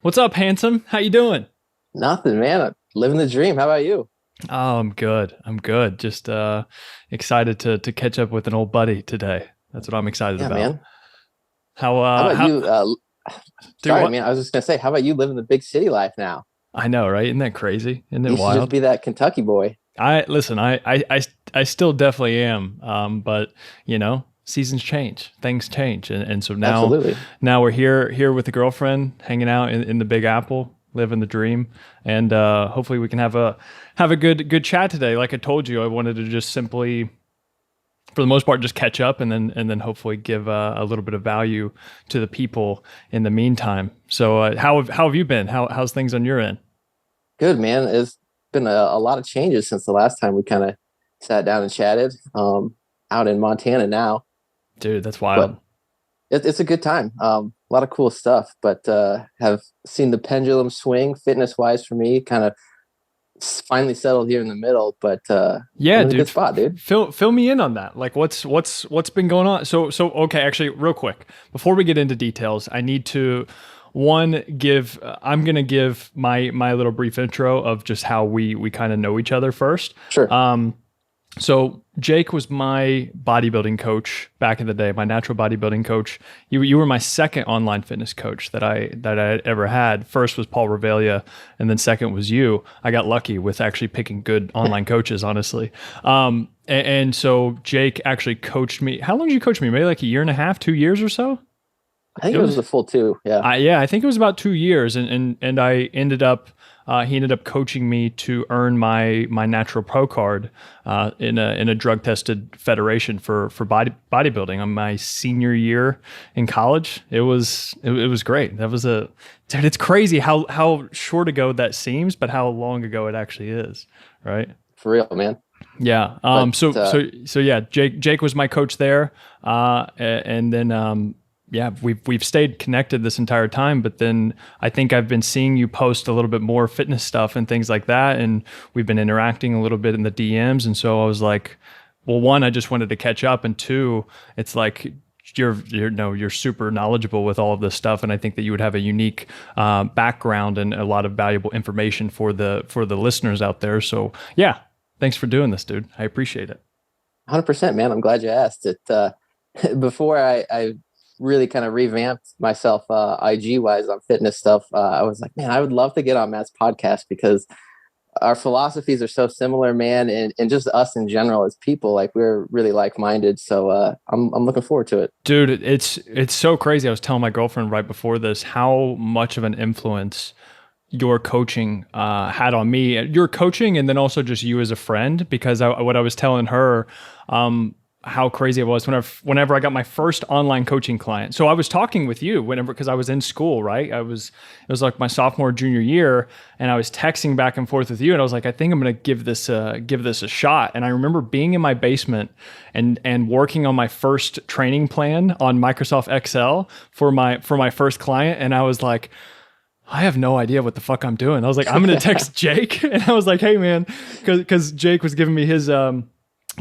What's up, handsome? How you doing? Nothing, man. I'm living the dream. How about you? Oh, I'm good. I'm good. Just excited to catch up with an old buddy today. That's what I'm excited Yeah, about. man. How How about how you? do Sorry, what? man. I was just gonna say, how about you living the big city life now? I know, right? Isn't that crazy? Isn't it You should just wild? be that Kentucky boy. I listen. I still definitely am. But seasons change, things change, and so Absolutely. now we're here with the girlfriend, hanging out in the Big Apple, living the dream, and hopefully we can have a good chat today. Like I told you, I wanted to just simply, for the most part, just catch up and then hopefully give a little bit of value to the people in the meantime. So how have you been? How's things on your end? Good, man. It's been a lot of changes since the last time we kind of sat down and chatted. Out in Montana now, Dude, that's but wild. it's a good time. A lot of cool stuff, but have seen the pendulum swing fitness wise for me. Kind of finally settled here in the middle, but Yeah, I'm in a good dude. spot, dude. Fill me in on that. Like what's been going on? So okay, actually real quick, before we get into details, I need to one give I'm going to give my little brief intro of just how we kind of know each other first. Sure. So Jake was my bodybuilding coach back in the day, my natural bodybuilding coach. You were my second online fitness coach that I ever had. First was Paul Revelia, and then second was you. I got lucky with actually picking good online coaches, honestly. And so Jake actually coached me. How long did you coach me? Maybe like a year and a half, 2 years or so. I think It it was was the full two. Yeah. yeah, I think it was about 2 years, and I ended up he ended up coaching me to earn my natural pro card in a drug tested federation for bodybuilding on my senior year in college. It was great. That was a dude. It's crazy how short ago that seems, but how long ago it actually is, right? For real, man. Yeah. But So yeah, Jake was my coach there, and then yeah, we've stayed connected this entire time. But then I think I've been seeing you post a little bit more fitness stuff and things like that, and we've been interacting a little bit in the DMs. And so I was like, well, one, I just wanted to catch up, and two, it's like you're no, you're super knowledgeable with all of this stuff, and I think that you would have a unique background and a lot of valuable information for the listeners out there. So yeah, thanks for doing this, dude. I appreciate it. 100%, man. I'm glad you asked it. Before I really kind of revamped myself IG wise on fitness stuff, I was like, man, I would love to get on Matt's podcast because our philosophies are so similar, man, and just us in general as people, like we're really like minded. So I'm looking forward to it. Dude, it's so crazy. I was telling my girlfriend right before this how much of an influence your coaching had on me. Your coaching, and then also just you as a friend, because what I was telling her, how crazy it was whenever I got my first online coaching client. So I was talking with you whenever, because I was in school, right? It was like my sophomore, junior year, and I was texting back and forth with you, and I was like, I think I'm going to give this a shot. And I remember being in my basement and working on my first training plan on Microsoft Excel for my first client, and I was like, I have no idea what the fuck I'm doing. I was like, I'm going to text Jake. And I was like, hey man, cause Jake was giving me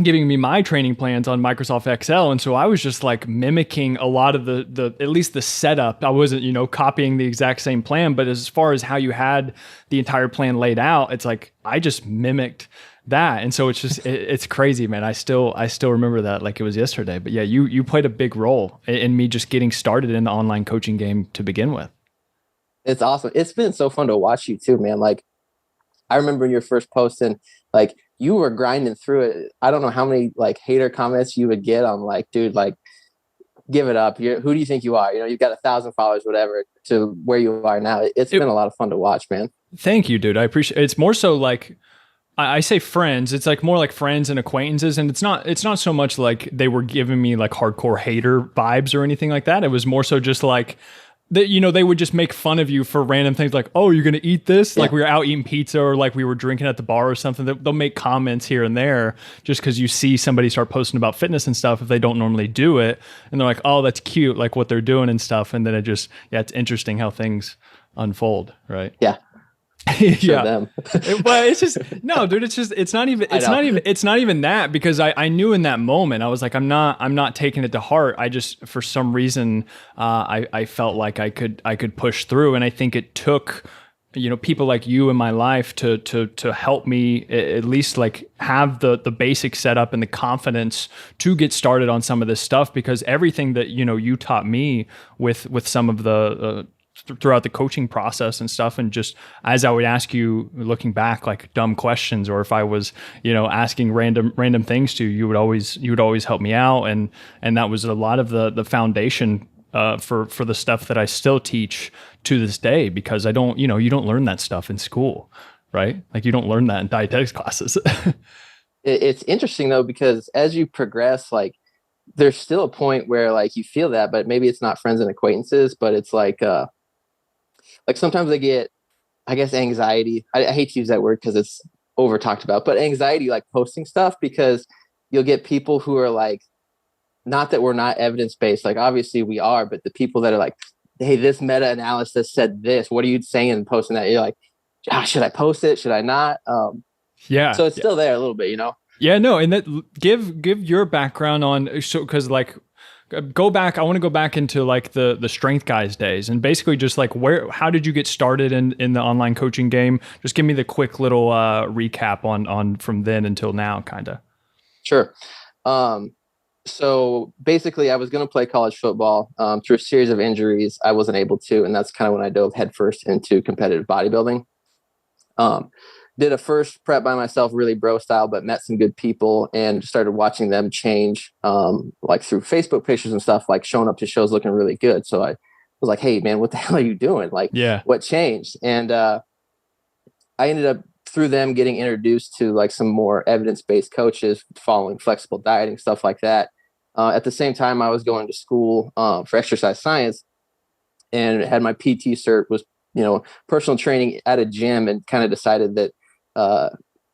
giving me my training plans on Microsoft Excel. And so I was just like mimicking a lot of the at least the setup. I wasn't, copying the exact same plan, but as far as how you had the entire plan laid out, it's like, I just mimicked that. And so it's just, it's crazy, man. I still remember that like it was yesterday, but yeah, you played a big role in me just getting started in the online coaching game to begin with. It's awesome. It's been so fun to watch you too, man. Like I remember your first post and like you were grinding through it. I don't know how many like hater comments you would get on like, dude, like give it up. Who do you think you are? You've got 1,000 followers, whatever, to where you are now. It's It, been a lot of fun to watch, man. Thank you, dude. I appreciate it. It's more so like I say friends. It's like more like friends and acquaintances, and it's not so much like they were giving me like hardcore hater vibes or anything like that. It was more so just like that, they would just make fun of you for random things like, oh, you're gonna eat this? Like Yeah. we were out eating pizza or like we were drinking at the bar or something. They'll make comments here and there just because you see somebody start posting about fitness and stuff if they don't normally do it, and they're like, oh, that's cute, like what they're doing and stuff, and then yeah, it's interesting how things unfold, right? Yeah. show Yeah. them. But it's just no, dude. I know. It's not even that, because I knew in that moment I was like, I'm not taking it to heart. I just, for some reason, I felt like I could push through, and I think it took, people like you in my life to help me at least like have the basic setup and the confidence to get started on some of this stuff, because everything that you taught me with some of the throughout the coaching process and stuff, and just as I would ask you looking back like dumb questions, or if I was asking random things to you, you would always help me out, and that was a lot of the foundation for the stuff that I still teach to this day, because I don't, you don't learn that stuff in school, right? Like you don't learn that in dietetics classes. It's interesting though, because as you progress, like there's still a point where like you feel that, but maybe it's not friends and acquaintances, but it's like sometimes I get, I guess, anxiety. I hate to use that word because it's over talked about, but anxiety, like posting stuff, because you'll get people who are like, not that we're not evidence-based, like obviously we are, but the people that are like, hey, this meta-analysis said this, what are you saying and posting that? You're like, should I post it? Should I not? Yeah. So it's still there a little bit, Yeah, no, and that give your background on, so because like go back, I want to go back into like the strength guys days, and basically just like how did you get started in the online coaching game? Just give me the quick little recap on from then until now, kind of. Sure. So basically I was going to play college football. Through a series of injuries, I wasn't able to, and that's kind of when I dove headfirst into competitive bodybuilding. Did a first prep by myself, really bro style, but met some good people and started watching them change, like through Facebook pictures and stuff, like showing up to shows looking really good. So I was like, hey man, what the hell are you doing? Like, Yeah. what changed? And I ended up through them getting introduced to like some more evidence-based coaches following flexible dieting, stuff like that. At the same time, I was going to school for exercise science and had my PT cert, was, personal training at a gym, and kind of decided that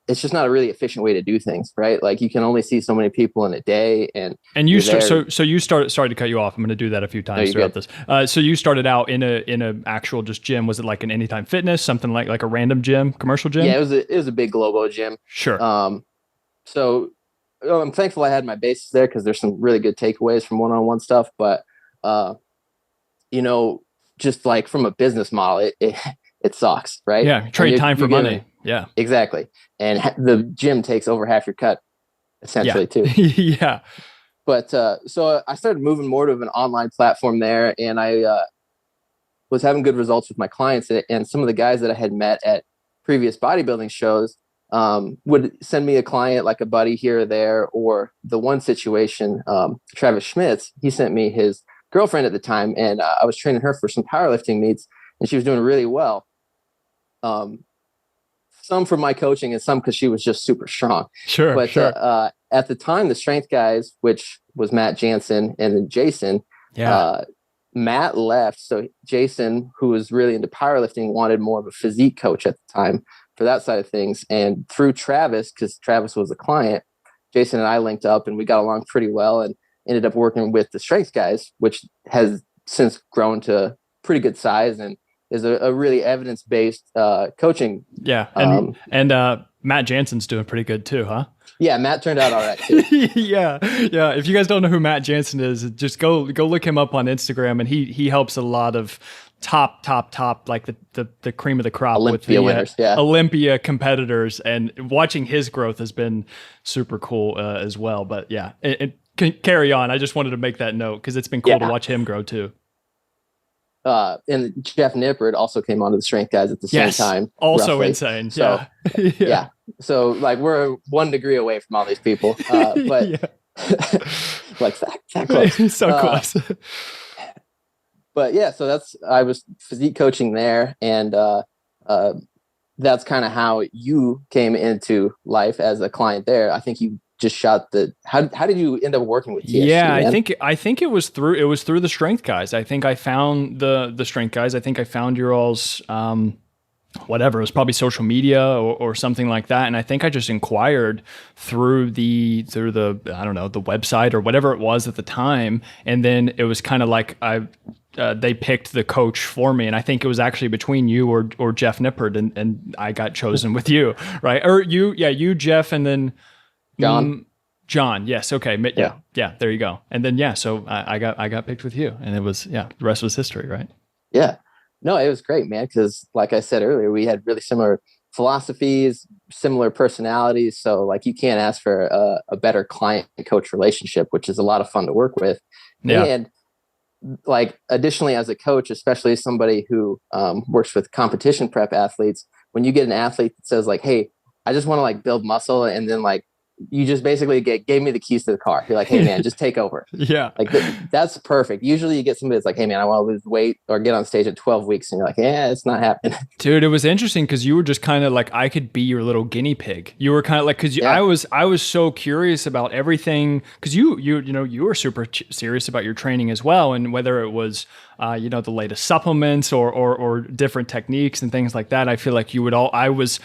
it's just not a really efficient way to do things, right? Like you can only see so many people in a day, and you so you started. Sorry to cut you off. I'm going to do that a few times throughout this. So you started out in a actual just gym. Was it like an Anytime Fitness, something like a random gym, commercial gym? Yeah, it was a big Globo gym. Sure. So I'm thankful I had my bases there, because there's some really good takeaways from one-on-one stuff. But just like from a business model, it sucks, right? Yeah, trade time for money. Yeah, exactly. And the gym takes over half your cut, essentially, too. Yeah. But so I started moving more to an online platform there, and I was having good results with my clients. And some of the guys that I had met at previous bodybuilding shows would send me a client, like a buddy here or there. Or the one situation, Travis Schmitz, he sent me his girlfriend at the time, and I was training her for some powerlifting meets, and she was doing really well. Some from my coaching and some because she was just super strong. Sure. But sure. At the time, the strength guys, which was Matt, Jansen, and then Jason, Matt left. So Jason, who was really into powerlifting, wanted more of a physique coach at the time for that side of things. And through Travis, because Travis was a client, Jason and I linked up, and we got along pretty well, and ended up working with the strength guys, which has since grown to pretty good size and is a really evidence-based coaching. Yeah. And Matt Jansen's doing pretty good too, huh? Yeah, Matt turned out all right too. Yeah. If you guys don't know who Matt Jansen is, just go look him up on Instagram, and he helps a lot of top, like the cream of the crop Olympia with the winners, Olympia competitors, and watching his growth has been super cool as well. But yeah, it carry on. I just wanted to make that note because it's been cool to watch him grow too. And Jeff Nippert also came onto the strength guys at the same time. Also roughly. insane. So, yeah. So like we're 1 degree away from all these people. But like that close. So close. But yeah, so I was physique coaching there, and that's kind of how you came into life as a client there. I think you just shot how did you end up working with TSG, man? I think it was through the strength guys. I think I found the strength guys. I think I found your all's whatever, it was probably social media or something like that, and I think I just inquired through the I don't know, the website or whatever it was at the time, and then it was kind of like they picked the coach for me. And I think it was actually between you or Jeff Nippert, and I got chosen with you, right? Or you, Jeff, and then John. John. Yes. Okay. Yeah. There you go. And then, so I got picked with you, and it was, the rest was history, right? Yeah. No, it was great, man. Cause like I said earlier, we had really similar philosophies, similar personalities. So like you can't ask for a better client coach relationship, which is a lot of fun to work with. Yeah. And like additionally, as a coach, especially somebody who works with competition prep athletes, when you get an athlete that says like, hey, I just want to like build muscle, and then like you just basically gave me the keys to the car. You're like, hey man, just take over. Yeah. Like that's perfect. Usually you get somebody that's like, hey man, I want to lose weight or get on stage at 12 weeks. And you're like, yeah, it's not happening. Dude, it was interesting because you were just kind of like, I could be your little guinea pig. You were kind of like, because I was so curious about everything, because you were super serious about your training as well, and whether it was the latest supplements or different techniques and things like that. I feel like you would I was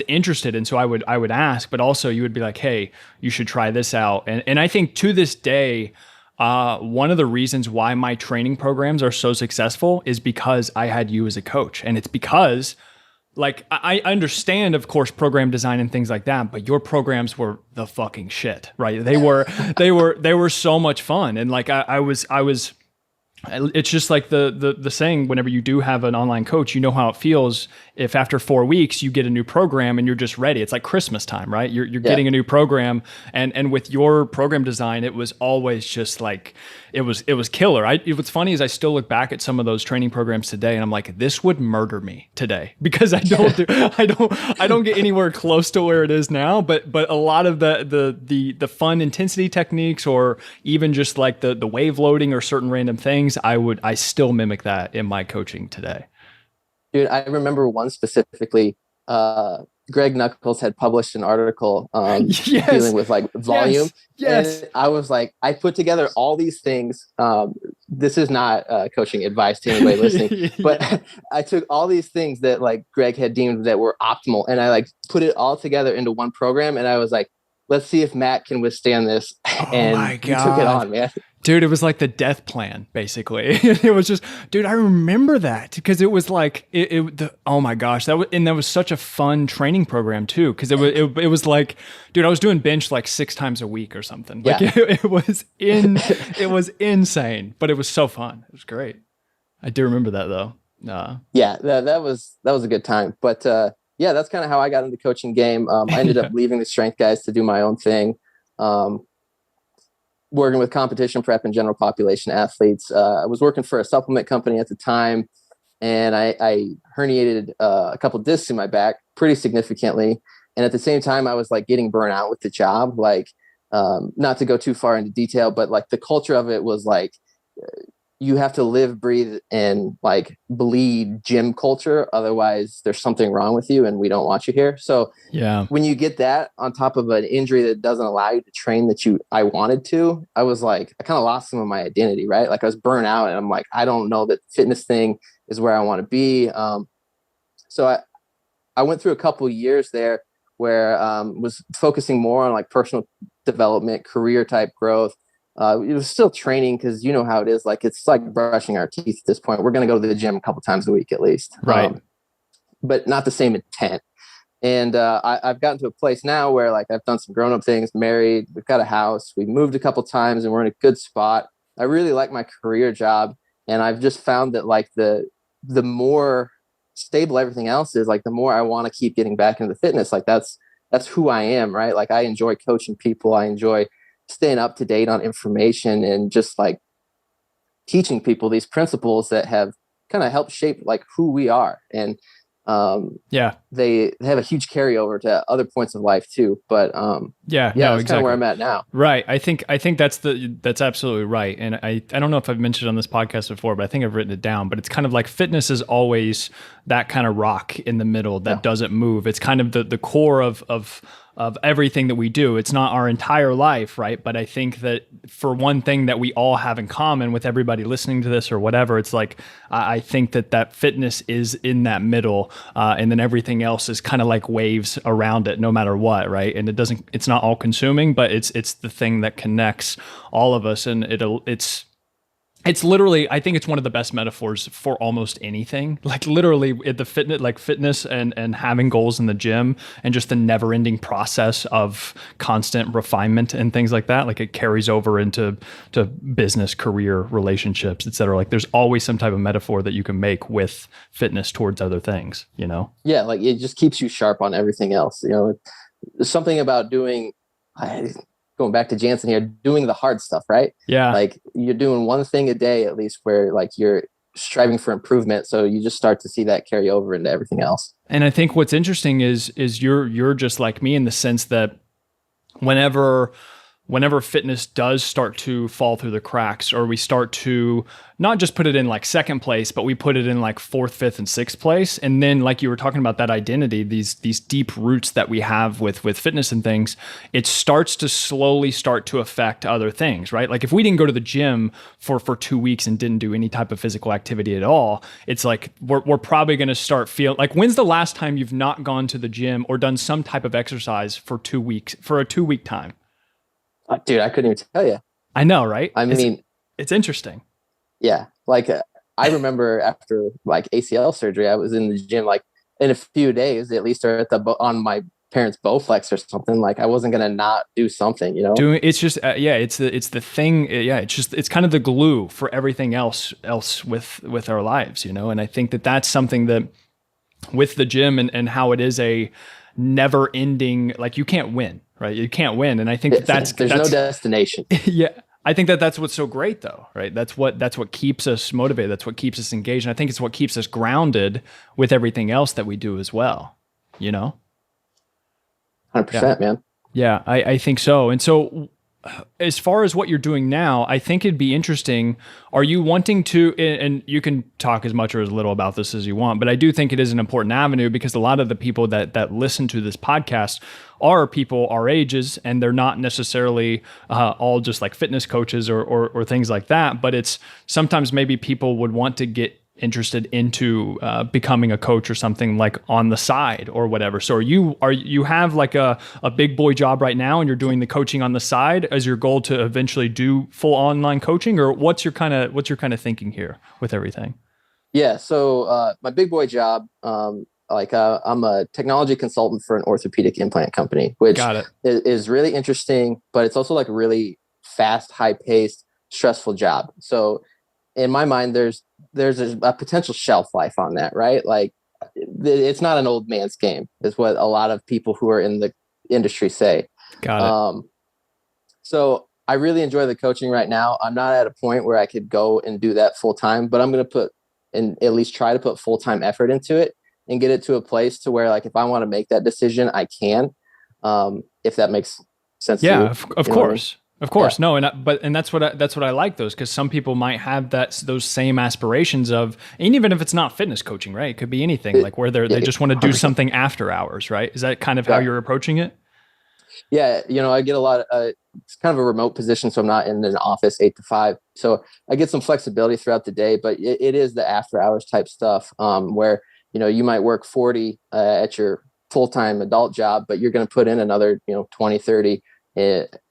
interested, and so I would ask, but also you would be like, hey, you should try this out, and I think to this day, one of the reasons why my training programs are so successful is because I had you as a coach. And it's because, like, I understand, of course, program design and things like that, but your programs were the fucking shit, right? They were so much fun. And like, I was, it's just like the saying, whenever you do have an online coach, you know how it feels if after 4 weeks you get a new program and you're just ready. It's like Christmas time, right? You're getting a new program, and with your program design, it was always just like, it was killer. What's funny is I still look back at some of those training programs today, and I'm like, this would murder me today, because I don't get anywhere close to where it is now. But a lot of the fun intensity techniques, or even just like the wave loading or certain random things, I still mimic that in my coaching today. Dude, I remember one specifically. Greg Knuckles had published an article dealing with like volume. Yes. And I was like, I put together all these things. This is not coaching advice to anybody listening, but I took all these things that like Greg had deemed that were optimal, and I like put it all together into one program. And I was like, let's see if Matt can withstand this. And my God. You took it on, man. Dude, it was like the death plan, basically. It was just, dude, I remember that, because it was like, oh my gosh, that was such a fun training program too, because it was like, dude, I was doing bench like 6 times a week or something. Like it was insane, but it was so fun. It was great. I do remember that though. Yeah, that was a good time. But that's kind of how I got into the coaching game. I ended up leaving the strength guys to do my own thing. Working with competition prep and general population athletes. I was working for a supplement company at the time, and I herniated a couple of discs in my back pretty significantly. And at the same time, I was like getting burnt out with the job. Like, not to go too far into detail, but like the culture of it was like, you have to live, breathe, and like bleed gym culture. Otherwise there's something wrong with you and we don't want you here. So when you get that on top of an injury that doesn't allow you to train I wanted to, I was like, I kind of lost some of my identity, right? Like I was burnt out, and I'm like, I don't know that fitness thing is where I want to be. So I went through a couple of years there where was focusing more on like personal development, career type growth. It was still training, because you know how it is. Like, it's like brushing our teeth at this point. We're going to go to the gym a couple times a week at least. Right. But not the same intent. And I've gotten to a place now where like I've done some grown-up things, married, we've got a house, we've moved a couple times, and we're in a good spot. I really like my career job. And I've just found that like the more stable everything else is, like the more I want to keep getting back into fitness. Like that's who I am, right? Like I enjoy coaching people. I enjoy staying up to date on information, and just like teaching people these principles that have kind of helped shape like who we are. And they have a huge carryover to other points of life too. But that's exactly kind of where I'm at now. Right. I think that's absolutely right. And I don't know if I've mentioned on this podcast before, but I think I've written it down. But it's kind of like fitness is always that kind of rock in the middle that doesn't move. It's kind of the core of everything that we do. It's not our entire life, right? But I think that for one thing that we all have in common with everybody listening to this or whatever, it's like, I think that fitness is in that middle, and then everything else is kind of like waves around it, no matter what, right? And it's not all consuming, but it's the thing that connects all of us, and It's literally, I think it's one of the best metaphors for almost anything. Like literally the fitness, like fitness and having goals in the gym and just the never ending process of constant refinement and things like that. Like it carries over into business, career, relationships, et cetera. Like there's always some type of metaphor that you can make with fitness towards other things, you know? Yeah. Like it just keeps you sharp on everything else. You know, there's something about going back to Jansen here, doing the hard stuff, right? Yeah. Like you're doing one thing a day at least where like you're striving for improvement. So you just start to see that carry over into everything else. And I think what's interesting is you're just like me in the sense that whenever fitness does start to fall through the cracks, or we start to not just put it in like second place, but we put it in like fourth, fifth, and sixth place. And then like you were talking about that identity, these deep roots that we have with fitness and things, it starts to slowly start to affect other things, right? Like if we didn't go to the gym for 2 weeks and didn't do any type of physical activity at all, it's like we're probably going to start feeling like, when's the last time you've not gone to the gym or done some type of exercise for 2 weeks, for a 2 week time? Dude, I couldn't even tell you. I know, right? I mean, it's interesting. yeah. Like I remember after like ACL surgery, I was in the gym like in a few days, at least, or on my parents' Bowflex or something. Like I wasn't gonna not do something, you know. It's just it's the thing. Yeah, it's kind of the glue for everything else with our lives, you know. And I think that that's something that with the gym and how it is a never ending, like you can't win. Right, you can't win, and I think that's no destination. Yeah, I think that's what's so great, though. Right, that's what keeps us motivated. That's what keeps us engaged, and I think it's what keeps us grounded with everything else that we do as well. You know, 100%, man. Yeah, I think so. And so, as far as what you're doing now, I think it'd be interesting. Are you wanting to, and you can talk as much or as little about this as you want, but I do think it is an important avenue because a lot of the people that listen to this podcast are people our ages, and they're not necessarily all just like fitness coaches or things like that. But it's sometimes maybe people would want to get interested into becoming a coach or something like on the side or whatever. So you have like a big boy job right now and you're doing the coaching on the side as your goal to eventually do full online coaching, or what's your kind of thinking here with everything? Yeah. So my big boy job, I'm a technology consultant for an orthopedic implant company, which is really interesting, but it's also like really fast, high paced, stressful job. So in my mind, there's a potential shelf life on that, right? Like it's not an old man's game is what a lot of people who are in the industry say. Got it. So I really enjoy the coaching right now. I'm not at a point where I could go and do that full time, but I'm going to put and at least try to put full-time effort into it and get it to a place to where like, if I want to make that decision, I can, if that makes sense. Yeah, to you, of course. Of course, yeah. no, and that's what I like those, because some people might have those same aspirations of, and even if it's not fitness coaching, right? It could be anything, like where they just want to do 100%. Something after hours, right? Is that kind of how you're approaching it? Yeah, I get a lot of it's kind of a remote position, so I'm not in an office 8 to 5. So I get some flexibility throughout the day, but it is the after hours type stuff, where you might work 40 at your full-time adult job, but you're going to put in another 20, 30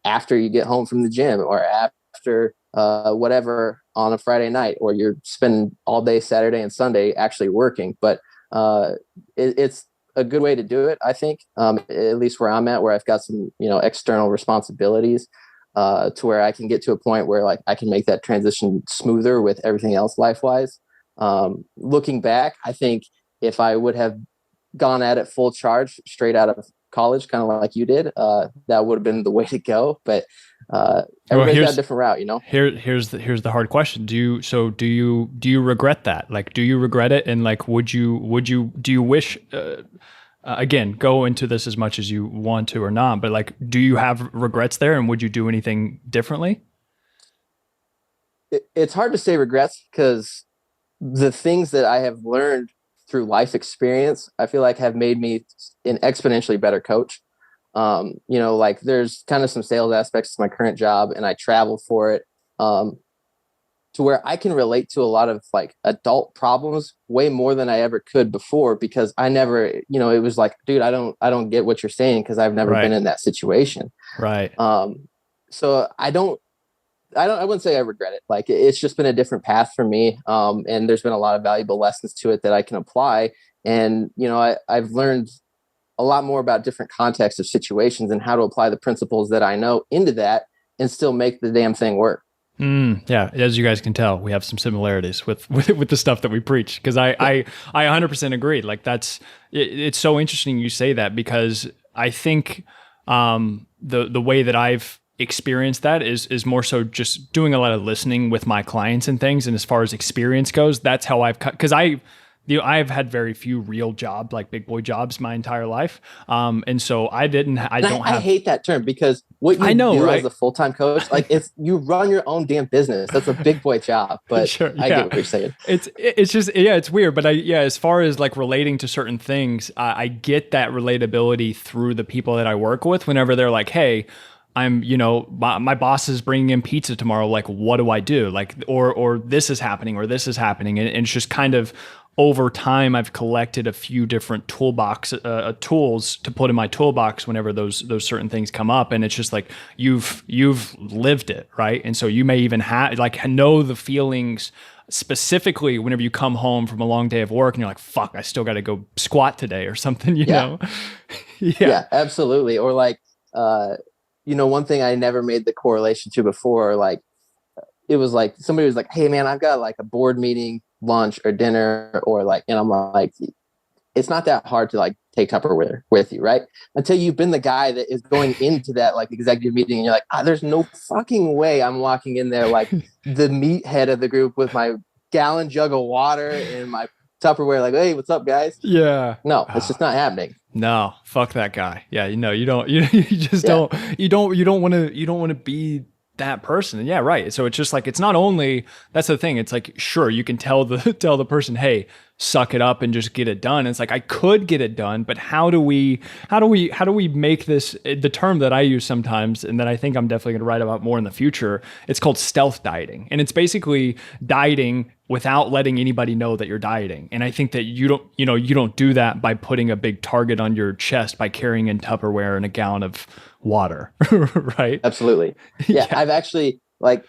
after you get home from the gym, or after whatever on a Friday night, or you're spending all day Saturday and Sunday actually working. But it's a good way to do it, I think, at least where I'm at, where I've got some external responsibilities, to where I can get to a point where like I can make that transition smoother with everything else life-wise. Looking back, I think if I would have gone at it full charge straight out of college, kind of like you did, that would have been the way to go. But everybody's got a different route, Here's the hard question. Do you regret that? Like, do you regret it? And like, do you wish, again, go into this as much as you want to or not, but like, do you have regrets there, and would you do anything differently? It's hard to say regrets, because the things that I have learned through life experience, I feel like have made me an exponentially better coach. Like there's kind of some sales aspects to my current job, and I travel for it, to where I can relate to a lot of like adult problems way more than I ever could before, because I never, it was like, dude, I don't get what you're saying, because I've never been in that situation. Right. So I wouldn't say I regret it. Like it's just been a different path for me. And there's been a lot of valuable lessons to it that I can apply. And, I've learned a lot more about different contexts of situations and how to apply the principles that I know into that and still make the damn thing work. Yeah, as you guys can tell, we have some similarities with the stuff that we preach. Because I 100% agree. Like it's so interesting you say that, because I think the way that I've experienced that is more so just doing a lot of listening with my clients and things. And as far as experience goes, that's how I've cut, because I've had very few real jobs, like big boy jobs, my entire life. And so I hate that term, because what you do as a full-time coach, like if you run your own damn business, that's a big boy job. But sure, yeah. I get what you're saying. It's just, yeah, it's weird. But as far as like relating to certain things, I get that relatability through the people that I work with. Whenever they're like, hey, my boss is bringing in pizza tomorrow. Like, what do I do? Like, or this is happening, or this is happening. And it's just kind of, over time, I've collected a few different tools to put in my toolbox whenever those certain things come up. And it's just like, you've lived it, right? And so you may even know the feelings specifically whenever you come home from a long day of work and you're like, fuck, I still got to go squat today or something, you know? Yeah, absolutely. Or like, one thing I never made the correlation to before, like it was like somebody was like, hey man, I've got like a board meeting, lunch or dinner, or like, and I'm like, it's not that hard to like take Tupperware with you, right? Until you've been the guy that is going into that like executive meeting and you're like, there's no fucking way I'm walking in there like the meathead of the group with my gallon jug of water and my Tupperware, like, hey, what's up, guys? Yeah. No, it's just not happening. No, fuck that guy. Yeah, you don't want to be that person. And yeah, right. So it's just like, it's not only, that's the thing. It's like, sure, you can tell the person, hey, suck it up and just get it done. And it's like, I could get it done, but how do we make this, the term that I use sometimes, and that I think I'm definitely going to write about more in the future, it's called stealth dieting. And it's basically dieting without letting anybody know that you're dieting. And I think that you don't do that by putting a big target on your chest by carrying in Tupperware and a gallon of water, right? Absolutely. Yeah. I've actually, like,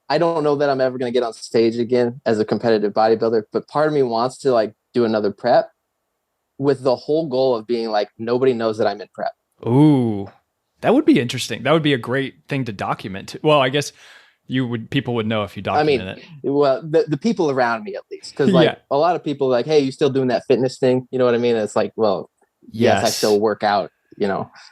I don't know that I'm ever going to get on stage again as a competitive bodybuilder, but part of me wants to like do another prep with the whole goal of being like, nobody knows that I'm in prep. Ooh, that would be interesting. That would be a great thing to document. Well, I guess people would know if you document it. Well, the people around me at least, because like a lot of people are like, hey, you still doing that fitness thing? You know what I mean? It's like, well, yes, I still work out.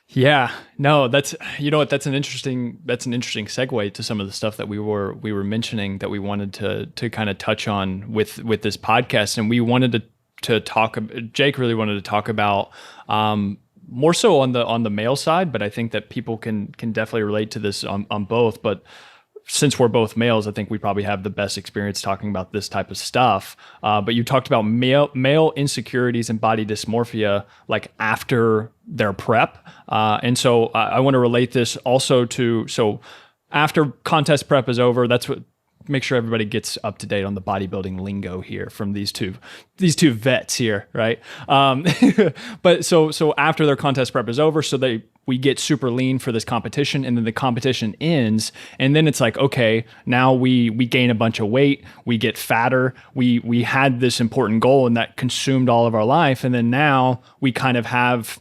Yeah, no, that's an interesting segue to some of the stuff that we were mentioning that we wanted to kind of touch on with this podcast. And we wanted to talk, Jake really wanted to talk about more so on the male side, but I think that people can definitely relate to this on both. But since we're both males, I think we probably have the best experience talking about this type of stuff. But you talked about male insecurities and body dysmorphia, like after their prep. And so I want to relate this also to, so after contest prep is over, make sure everybody gets up to date on the bodybuilding lingo here from these two vets here, right? But so after their contest prep is over, so we get super lean for this competition, and then the competition ends, and then it's like, okay, now we gain a bunch of weight, we get fatter, we had this important goal and that consumed all of our life, and then now we kind of have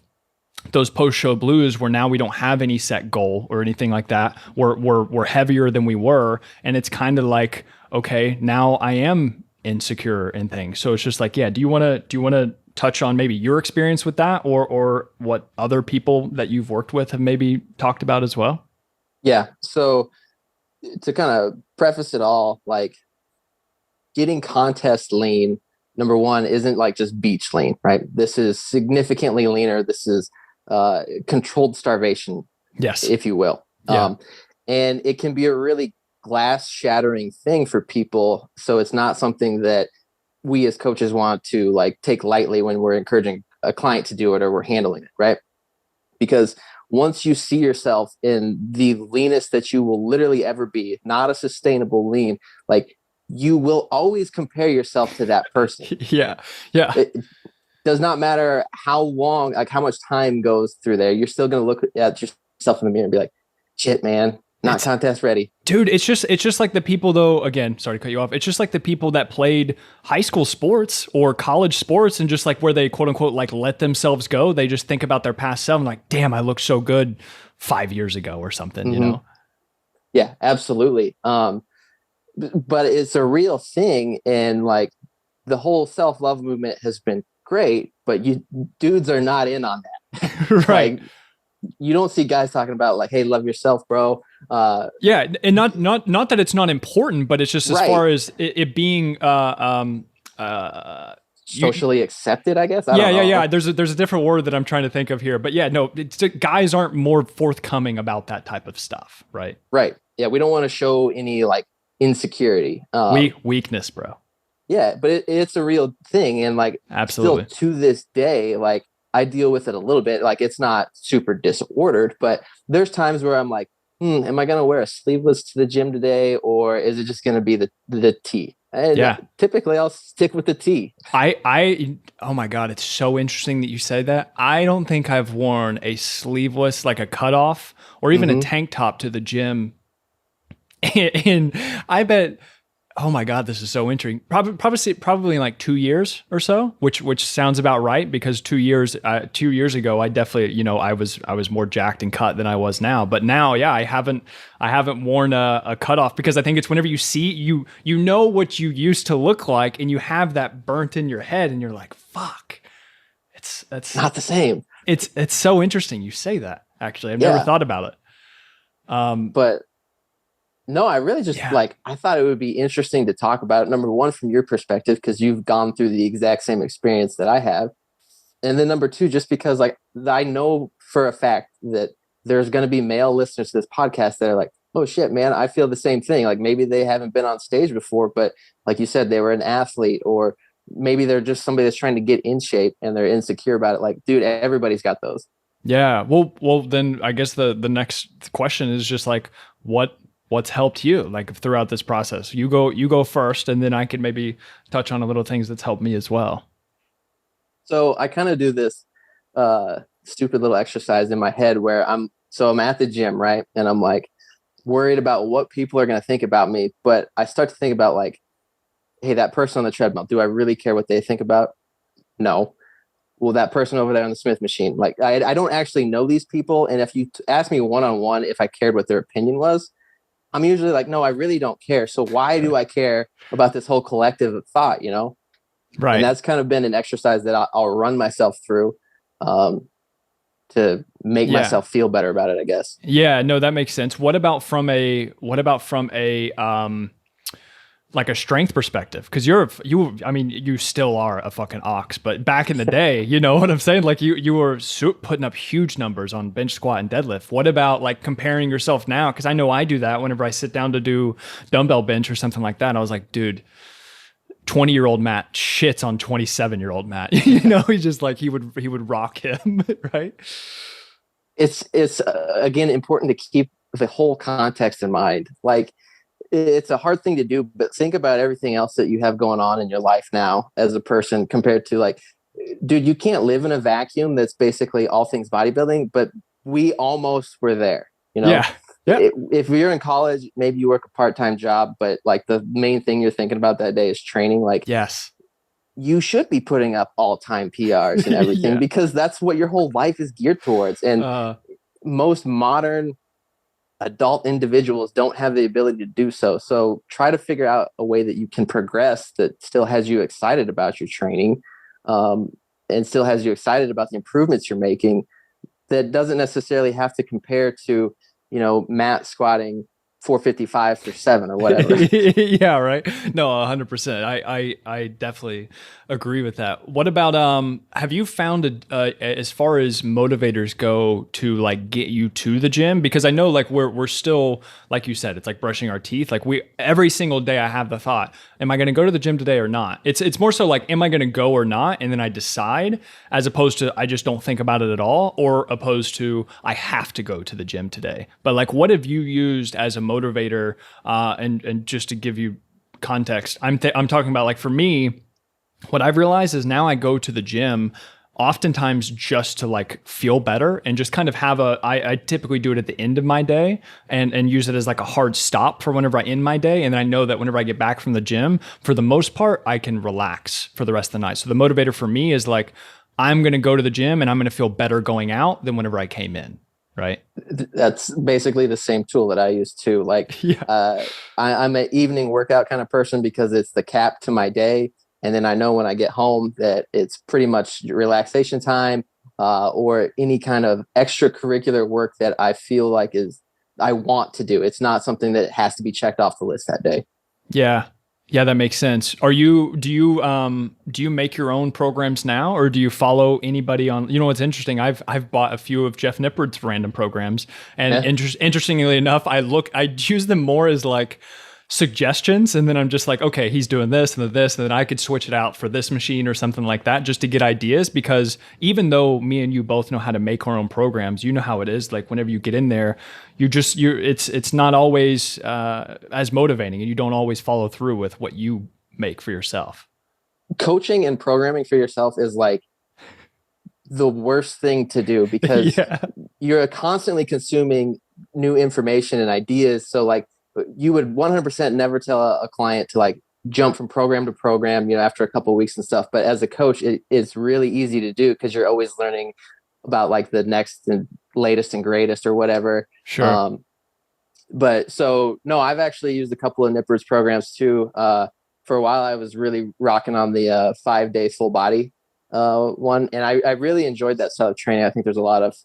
those post-show blues where now we don't have any set goal or anything like that. We're heavier than we were, and it's kind of like, okay, now I am insecure in things. So it's just like, yeah, do you want to touch on maybe your experience with that, or what other people that you've worked with have maybe talked about as well? Yeah. So to kind of preface it all, like getting contest lean, number one, isn't like just beach lean, right? This is significantly leaner. This is controlled starvation, yes, if you will. Yeah. And it can be a really glass shattering thing for people. So it's not something that we as coaches want to like take lightly when we're encouraging a client to do it or we're handling it, right? Because once you see yourself in the leanest that you will literally ever be, not a sustainable lean, like you will always compare yourself to that person. Yeah. It does not matter how long, like how much time goes through there. You're still going to look at yourself in the mirror and be like, shit, man, Not contest ready. Dude, it's just like the people though, again, sorry to cut you off. It's just like the people that played high school sports or college sports and just like where they quote unquote like let themselves go. They just think about their past self and like, damn, I looked so good 5 years ago or something, you know? Yeah, absolutely. But it's a real thing, and like the whole self-love movement has been great, but you dudes are not in on that. Right. Like you don't see guys talking about like, hey, love yourself, bro. Yeah, and not that it's not important, but it's just as Right. far as it being Socially accepted, I guess. I yeah, don't yeah, know. yeah. There's a different word that I'm trying to think of here, but yeah, no, guys aren't more forthcoming about that type of stuff, right? Right. Yeah, we don't want to show any like insecurity. Weakness, bro. Yeah, but it's a real thing, and like still Absolutely. to this day, like I deal with it a little bit. Like it's not super disordered, but there's times where I'm like, am I gonna wear a sleeveless to the gym today, or is it just gonna be the tee? And Yeah. typically I'll stick with the tee. Oh my God, it's so interesting that you say that. I don't think I've worn a sleeveless, like a cutoff or even a tank top to the gym. And I bet, oh my God, this is so interesting. Probably in like 2 years or so, which sounds about right because 2 years ago, I definitely, I was more jacked and cut than I was now. But now, yeah, I haven't worn a cutoff because I think it's whenever you see you know what you used to look like and you have that burnt in your head and you're like, fuck, that's Not the same. it's so interesting you say that. Actually, I've never Yeah, thought about it. but no, I really just Yeah. like I thought it would be interesting to talk about it. Number one, from your perspective, because you've gone through the exact same experience that I have. And then number two, just because like I know for a fact that there's going to be male listeners to this podcast that are like, oh shit, man, I feel the same thing. Like maybe they haven't been on stage before, but like you said, they were an athlete, or maybe they're just somebody that's trying to get in shape and they're insecure about it. Like, dude, everybody's got those. Yeah. Well, then I guess the next question is just like what's helped you like throughout this process. You go first, and then I can maybe touch on a little things that's helped me as well. So I kind of do this stupid little exercise in my head where I'm at the gym, right? And I'm like worried about what people are going to think about me. But I start to think about like, hey, that person on the treadmill, do I really care what they think about? No. Well, that person over there on the Smith machine, like I don't actually know these people. And if you ask me one on one if I cared what their opinion was, I'm usually like, no, I really don't care. So why do I care about this whole collective thought, And Right. that's kind of been an exercise that I'll run myself through um, to make Yeah. myself feel better about it, I guess. Yeah, no, that makes sense. What about from a like a strength perspective? Because I mean, you still are a fucking ox, but back in the day, you know what I'm saying? Like you were putting up huge numbers on bench, squat, and deadlift. What about like comparing yourself now? Because I know I do that whenever I sit down to do dumbbell bench or something like that. I was like, dude, 20-year-old Matt shits on 27-year-old Matt. He's just like he would rock him, right? It's again important to keep the whole context in mind. Like it's a hard thing to do, but think about everything else that you have going on in your life now as a person compared to like, dude, you can't live in a vacuum that's basically all things bodybuilding, but we almost were there, Yeah. Yeah. If you're in college, maybe you work a part-time job, but like the main thing you're thinking about that day is training. Like Yes. you should be putting up all-time PRs and everything Yeah. because that's what your whole life is geared towards. And Uh, most modern adult individuals don't have the ability to do so. So try to figure out a way that you can progress that still has you excited about your training, and still has you excited about the improvements you're making. That doesn't necessarily have to compare to, Matt squatting 455 for 7 or whatever. yeah, right. No, 100%. I definitely agree with that. What about have you found as far as motivators go to like get you to the gym? Because I know like we're still, like you said, it's like brushing our teeth. Like we every single day I have the thought, am I going to go to the gym today or not? It's more so like, am I going to go or not, and then I decide, as opposed to I just don't think about it at all, or opposed to I have to go to the gym today. But like, what have you used as a motivator? And just to give you context, I'm talking about like for me, what I've realized is now I go to the gym oftentimes just to like feel better and just kind of have I typically do it at the end of my day and use it as like a hard stop for whenever I end my day. And then I know that whenever I get back from the gym, for the most part, I can relax for the rest of the night. So the motivator for me is like, I'm going to go to the gym and I'm going to feel better going out than whenever I came in. Right. That's basically the same tool that I use too. Like, Yeah. I'm an evening workout kind of person because it's the cap to my day. And then I know when I get home that it's pretty much relaxation time, or any kind of extracurricular work that I feel like I want to do. It's not something that has to be checked off the list that day. Yeah. Yeah, that makes sense. Do you make your own programs now, or do you follow anybody on, what's interesting? I've bought a few of Jeff Nippard's random programs, and Yeah. interestingly enough, I use them more as like suggestions, and then I'm just like, okay, he's doing this and this, and then I could switch it out for this machine or something like that, just to get ideas. Because even though me and you both know how to make our own programs, you know how it is. Like whenever you get in there, it's not always as motivating, and you don't always follow through with what you make for yourself. Coaching and programming for yourself is like the worst thing to do because Yeah. you're constantly consuming new information and ideas. So like you would 100% never tell a client to like jump from program to program, after a couple of weeks and stuff. But as a coach, it's really easy to do because you're always learning about like the next and latest and greatest or whatever. Sure. But so no, I've actually used a couple of Nippers programs too. For a while, I was really rocking on the 5-day full body one, and I really enjoyed that style of training. I think there's a lot of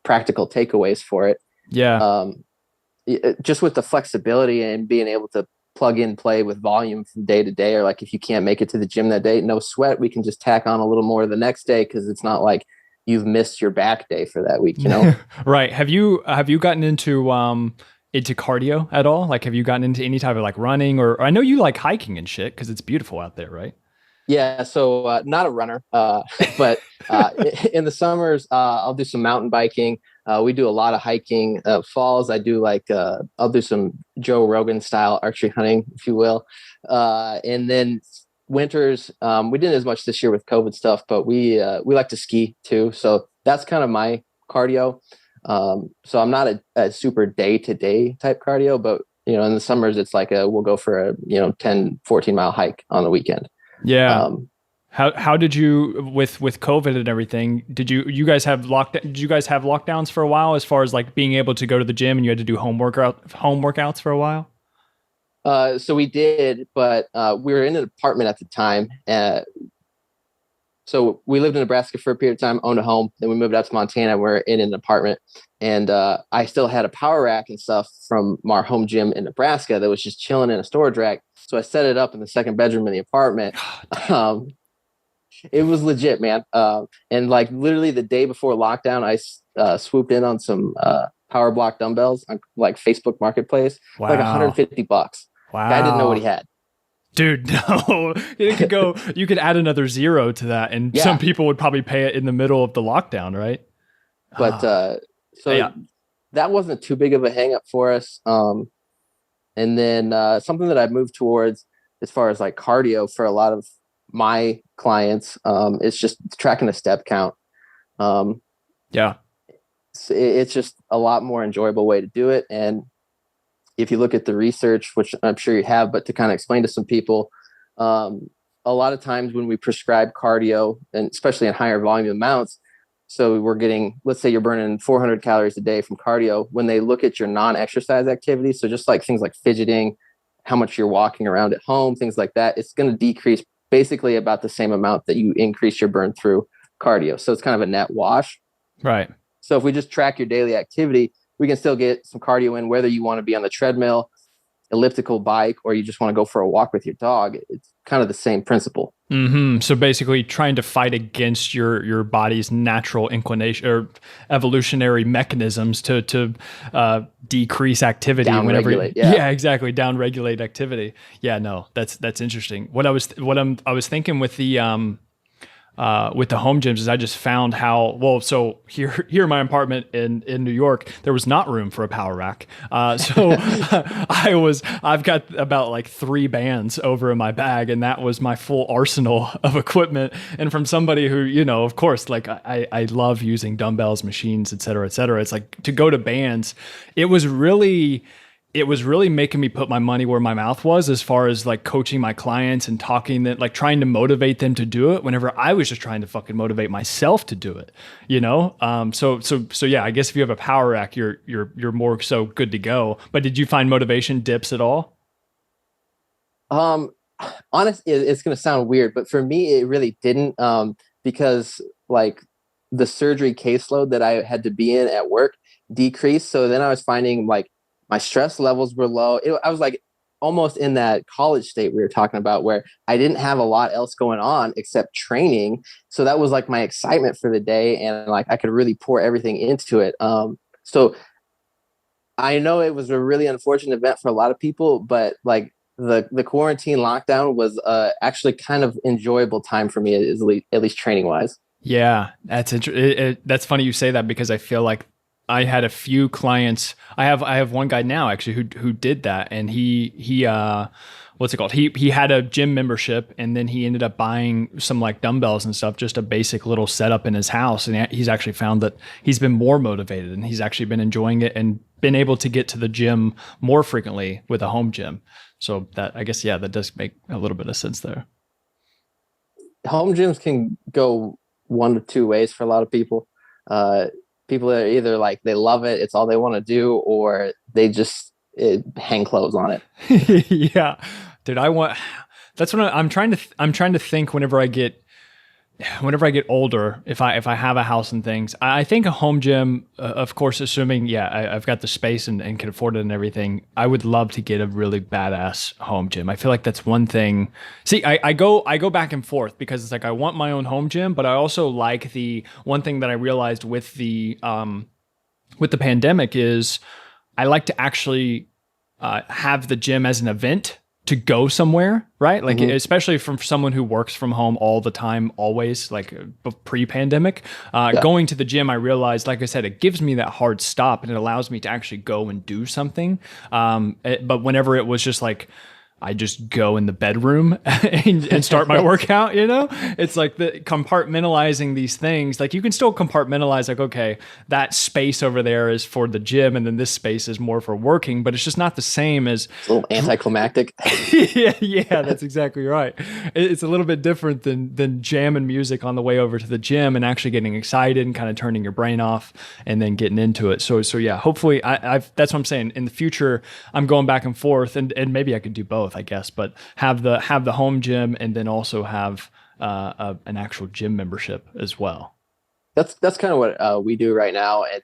practical takeaways for it. Yeah. Just with the flexibility and being able to plug in play with volume from day to day, or like if you can't make it to the gym that day, no sweat, we can just tack on a little more the next day because it's not like you've missed your back day for that week, Right. Have you gotten into cardio at all? Like have you gotten into any type of like running, or I know you like hiking and shit because it's beautiful out there, right? Yeah, so not a runner, but in the summers, I'll do some mountain biking. We do a lot of hiking. Falls, I do like I'll do some Joe Rogan style archery hunting, if you will. And then winters, we didn't as much this year with COVID stuff, but we like to ski too. So that's kind of my cardio. So I'm not a super day to day type cardio, but in the summers it's like we'll go for a 10-14 mile hike on the weekend. Yeah. How did you with COVID and everything? Did you guys have lockdowns for a while as far as like being able to go to the gym and you had to do home workouts for a while? So we did, but we were in an apartment at the time. So we lived in Nebraska for a period of time, owned a home. Then we moved out to Montana. We're in an apartment, and I still had a power rack and stuff from our home gym in Nebraska that was just chilling in a storage rack. So I set it up in the second bedroom in the apartment. It was legit, man. And like literally the day before lockdown, I swooped in on some power block dumbbells on like Facebook Marketplace, Wow. like $150. Wow. Guy didn't know what he had. Dude, no. You could add another zero to that, and Yeah. some people would probably pay it in the middle of the lockdown, right? But so Yeah. that wasn't too big of a hang up for us. And then something that I've moved towards as far as like cardio for a lot of my clients is just tracking a step count. Yeah. It's just a lot more enjoyable way to do it. And if you look at the research, which I'm sure you have, but to kind of explain to some people, a lot of times when we prescribe cardio, and especially in higher volume amounts, so we're getting, let's say you're burning 400 calories a day from cardio, when they look at your non-exercise activities, so just like things like fidgeting, how much you're walking around at home, things like that, it's going to decrease basically about the same amount that you increase your burn through cardio. So it's kind of a net wash. Right. So if we just track your daily activity, we can still get some cardio in, whether you want to be on the treadmill, elliptical bike, or you just want to go for a walk with your dog. It's kind of the same principle. Mm-hmm. So basically trying to fight against your body's natural inclination or evolutionary mechanisms to decrease activity whenever. Yeah, exactly. Down regulate activity. Yeah, no, that's interesting. I was thinking with the with the home gyms is I just found how well. So here in my apartment in New York, there was not room for a power rack. So I've got about like 3 bands over in my bag, and that was my full arsenal of equipment. And from somebody who, you know, of course, like I love using dumbbells, machines, et cetera, et cetera. It's like to go to bands, it was really making me put my money where my mouth was as far as like coaching my clients and talking that, like trying to motivate them to do it whenever I was just trying to fucking motivate myself to do it, you know? So yeah, I guess if you have a power rack, you're more so good to go. But did you find motivation dips at all? Um, it's going to sound weird, but for me, it really didn't, because like the surgery caseload that I had to be in at work decreased. So then I was finding like my stress levels were low. I was like almost in that college state we were talking about where I didn't have a lot else going on except training. So that was like my excitement for the day. And like, I could really pour everything into it. So I know it was a really unfortunate event for a lot of people, but like the quarantine lockdown was actually kind of enjoyable time for me, at least training wise. Yeah, that's funny you say that because I feel like I had a few clients. I have one guy now actually who did that, and he what's it called? He had a gym membership, and then he ended up buying some like dumbbells and stuff, just a basic little setup in his house, and he's actually found that he's been more motivated, and he's actually been enjoying it and been able to get to the gym more frequently with a home gym. So that, I guess, yeah, that does make a little bit of sense there. Home gyms can go one of two ways for a lot of people. Uh, People that are either like they love it, it's all they want to do, or they just hang clothes on it. Yeah, dude, that's what I'm trying to think whenever I get older, if I have a house and things, I think a home gym, of course, assuming, yeah, I've got the space and can afford it and everything, I would love to get a really badass home gym. I feel like that's one thing. See, I go back and forth because it's like, I want my own home gym, but I also like the one thing that I realized with the pandemic is I like to actually have the gym as an event to go somewhere, right? Like, especially from someone who works from home all the time, always, like pre-pandemic, Yeah. going to the gym, I realized, like I said, it gives me that hard stop and it allows me to actually go and do something. But whenever it was just like, I just go in the bedroom and start my workout, you know? It's like the compartmentalizing these things. Like, you can still compartmentalize, like, okay, that space over there is for the gym and then this space is more for working, but it's just not the same as It's a little anticlimactic. yeah, that's exactly right. It's a little bit different than jamming music on the way over to the gym and actually getting excited and kind of turning your brain off and then getting into it. So yeah, hopefully I've that's what I'm saying. In the future, I'm going back and forth, and maybe I could do both, I guess, but have the home gym and then also have an actual gym membership as well. That's kind of what we do right now. And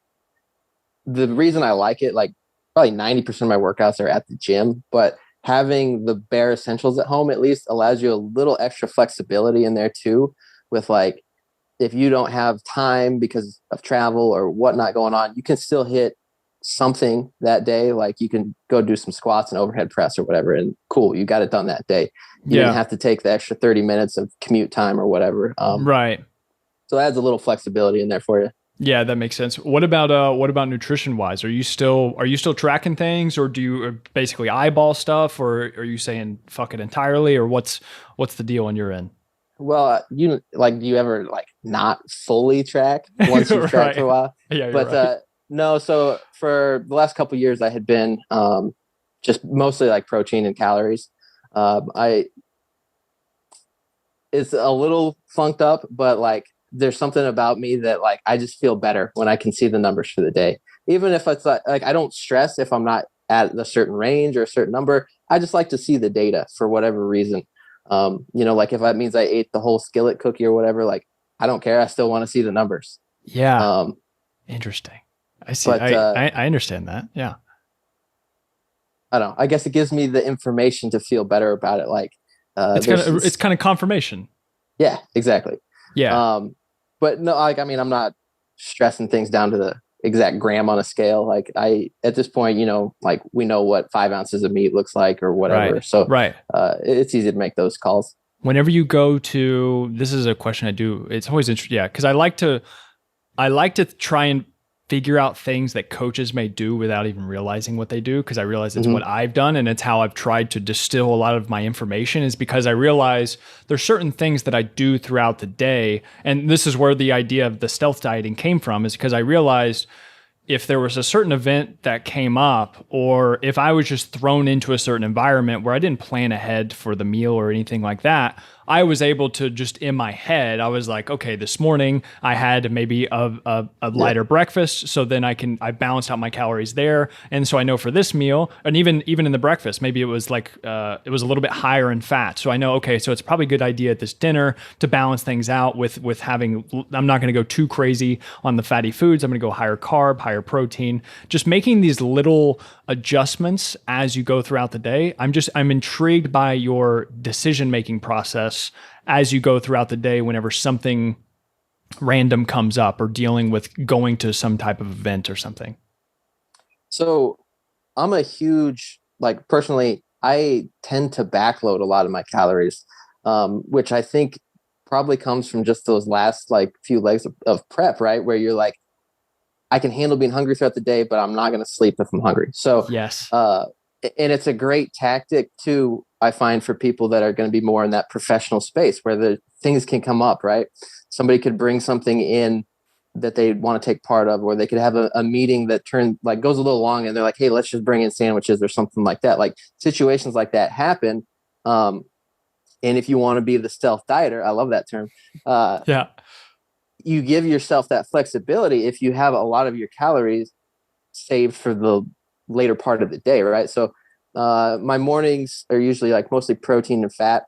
the reason I like it, like probably 90% of my workouts are at the gym, but having the bare essentials at home at least allows you a little extra flexibility in there too. With like, if you don't have time because of travel or whatnot going on, you can still hit something that day. Like, you can go do some squats and overhead press or whatever, and cool, you got it done that day. You didn't have to take the extra 30 minutes of commute time or whatever. Right. So it adds a little flexibility in there for you. Yeah, that makes sense. What about nutrition wise? Are you still tracking things, or do you basically eyeball stuff, or are you saying fuck it entirely, or what's the deal on your end? Well, you like, do you ever like not fully track once you've tracked for a while? Yeah, But right. no, so for the last couple of years I had been just mostly like protein and calories. I It's a little funked up, but like, there's something about me that like, I just feel better when I can see the numbers for the day. Even if it's like I don't stress if I'm not at a certain range or a certain number. I just like to see the data for whatever reason. Like if that means I ate the whole skillet cookie or whatever, like, I don't care. I still want to see the numbers. Yeah, Um, interesting. I see. but I understand that. Yeah. I don't know. I guess it gives me the information to feel better about it. Like, It's kind of confirmation. yeah, exactly. Yeah. But no, like, I mean, I'm not stressing things down to the exact gram on a scale. Like, at this point, like, we know what 5 ounces of meat looks like or whatever. Right. So Right. it's easy to make those calls. Whenever you go to, this is a question I do. It's always interesting. Yeah. Cause I like to try and figure out things that coaches may do without even realizing what they do. Cause I realize it's Hmm. what I've done. And it's how I've tried to distill a lot of my information, is because I realize there's certain things that I do throughout the day. And this is where the idea of the stealth dieting came from, is because I realized if there was a certain event that came up, or if I was just thrown into a certain environment where I didn't plan ahead for the meal or anything like that, I was able to just in my head, I was like, okay, this morning I had maybe a Yeah. lighter breakfast. So then I balanced out my calories there. And so I know for this meal, and even in the breakfast, maybe it was like, it was a little bit higher in fat. So I know, okay, so it's probably a good idea at this dinner to balance things out with having, I'm not going to go too crazy on the fatty foods. I'm going to go higher carb, higher protein, just making these little adjustments as you go throughout the day. I'm intrigued by your decision-making process as you go throughout the day whenever something random comes up, or dealing with going to some type of event or something. So I'm a huge, like, personally, I tend to backload a lot of my calories, which I think probably comes from just those last like few legs of prep, right? Where you're like, I can handle being hungry throughout the day, but I'm not going to sleep if I'm hungry. So, Yes. uh, and it's a great tactic too, I find, for people that are going to be more in that professional space where the things can come up, right? Somebody could bring something in that they want to take part of, or they could have a meeting that goes a little long, and they're like, hey, let's just bring in sandwiches or something like that. Like, situations like that happen. Um, and if you want to be the stealth dieter, I love that term. Uh, Yeah. you give yourself that flexibility if you have a lot of your calories saved for the later part of the day, right? So my mornings are usually like mostly protein and fat.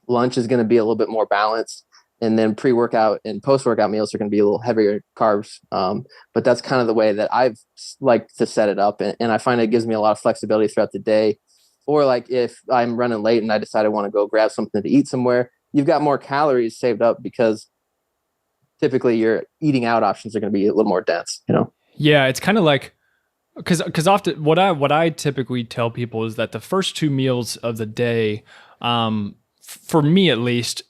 Lunch is going to be a little bit more balanced, and then pre-workout and post-workout meals are going to be a little heavier carbs. But that's kind of the way that I've liked to set it up, and I find it gives me a lot of flexibility throughout the day. Or like if I'm running late and I decide I want to go grab something to eat somewhere, you've got more calories saved up because typically your eating out options are going to be a little more dense, you know? Yeah. It's kind of like, because often what I typically tell people is that the first two meals of the day, for me at least,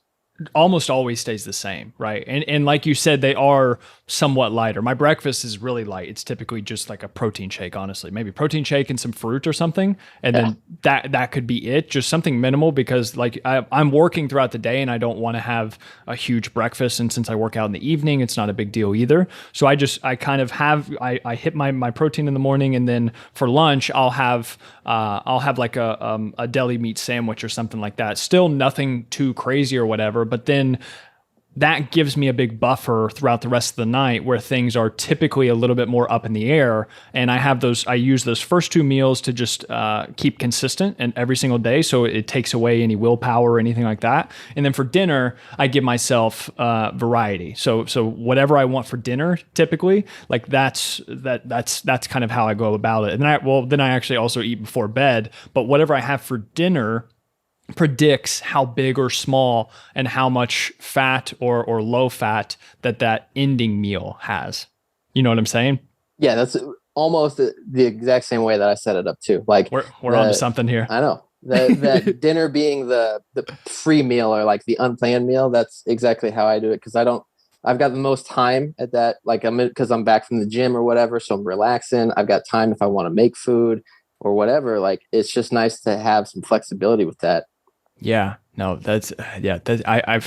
almost always stays the same, right? And like you said, they are somewhat lighter. My breakfast is really light. It's typically just like a protein shake, honestly. Maybe protein shake and some fruit or something. And Yeah. then that could be it, just something minimal, because like I'm working throughout the day and I don't want to have a huge breakfast. And since I work out in the evening, it's not a big deal either. So I kind of have, I hit my protein in the morning, and then for lunch, I'll have like a deli meat sandwich or something like that. Still nothing too crazy or whatever, but then that gives me a big buffer throughout the rest of the night where things are typically a little bit more up in the air. And I use those first two meals to just keep consistent and every single day. So it takes away any willpower or anything like that. And then for dinner, I give myself variety. So whatever I want for dinner, typically, like that's kind of how I go about it. And then I actually also eat before bed, but whatever I have for dinner predicts how big or small and how much fat or low fat that ending meal has. You know what I'm saying? Yeah, that's almost the exact same way that I set it up too. Like We're on to the something here. I know that dinner being the free meal or like the unplanned meal. That's exactly how I do it, because I've got the most time at that. Like because I'm back from the gym or whatever, so I'm relaxing. I've got time if I want to make food or whatever. Like, it's just nice to have some flexibility with that. Yeah. No, that's yeah. I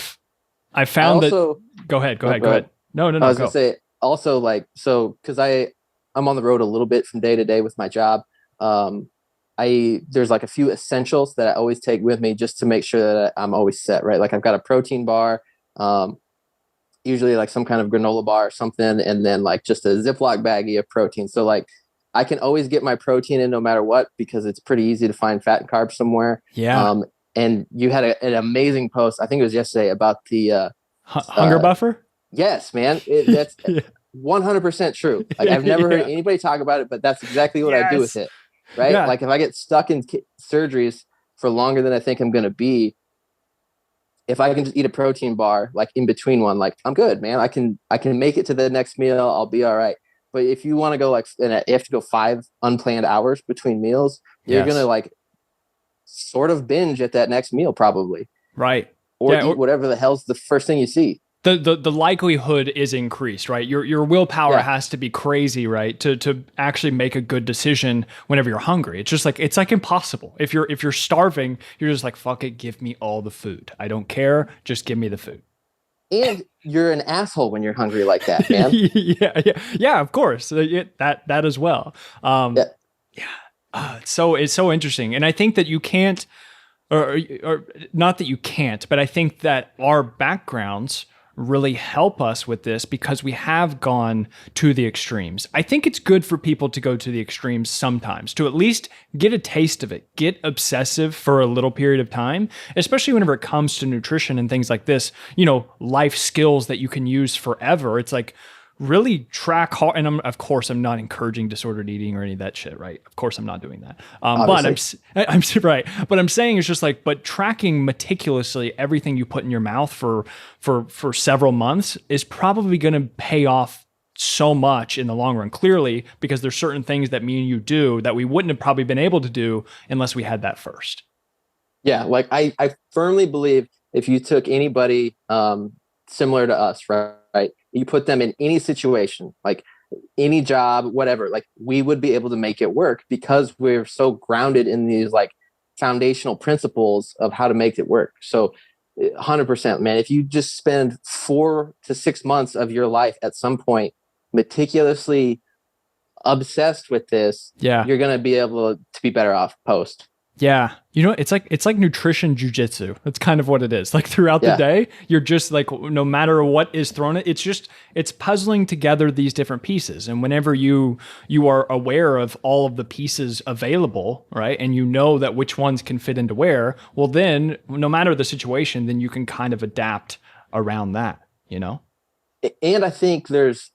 I found that. also Go ahead. Go oh, ahead. go Go ahead. ahead. No, no, I no. was gonna Go. say also, like, so because I'm on the road a little bit from day to day with my job. Um, there's like a few essentials that I always take with me just to make sure that I'm always set, right? Like, I've got a protein bar, um, usually like some kind of granola bar or something, and then like just a Ziploc baggie of protein. So like I can always get my protein in no matter what, because it's pretty easy to find fat and carbs somewhere. Yeah. Um, and you had an amazing post, I think it was yesterday, about the Hunger uh, buffer. yes, man, that's Yeah. 100% true. Like, I've never heard Yeah. anybody talk about it, but that's exactly what I do with Yes. it. Right? Yeah. Like, if I get stuck in surgeries for longer than I think I'm going to be, if I can just eat a protein bar, like in between one, like, I'm good, man. I can make it to the next meal. I'll be all right. But if you want to go like, and you have to go 5 unplanned hours between meals, you're going to Yes. like sort of binge at that next meal probably. Right. or Yeah. eat whatever the hell's the first thing you see. The likelihood is increased, right? Your willpower Yeah. has to be crazy, right? To actually make a good decision whenever you're hungry. It's like impossible. If you're starving, you're just like, fuck it, give me all the food. I don't care, just give me the food. And you're an asshole when you're hungry like that, man. Yeah, of course. That as well. Yeah. It's so interesting, and I think that you can't, or not that you can't, but I think that our backgrounds really help us with this because we have gone to the extremes. I think it's good for people to go to the extremes sometimes to at least get a taste of it, get obsessive for a little period of time, especially whenever it comes to nutrition and things like this, life skills that you can use forever. It's like, really track hard. And of course, I'm not encouraging disordered eating or any of that shit, right? Of course, I'm not doing that. But I'm right. But I'm saying it's just like, but tracking meticulously everything you put in your mouth for several months is probably going to pay off so much in the long run, clearly, because there's certain things that me and you do that we wouldn't have probably been able to do unless we had that first. Yeah. Like I firmly believe if you took anybody similar to us, right? You put them in any situation, like any job, whatever, like we would be able to make it work because we're so grounded in these like foundational principles of how to make it work. So 100%, man, if you just spend 4 to 6 months of your life at some point meticulously obsessed with this, you're going to be able to be better off post. Yeah. It's like nutrition jujitsu. That's kind of what it is. Like throughout the day, you're just like, no matter what is thrown at, it's puzzling together these different pieces. And whenever you are aware of all of the pieces available, right? And you know that which ones can fit into where, well then no matter the situation, then you can kind of adapt around that, And I think there's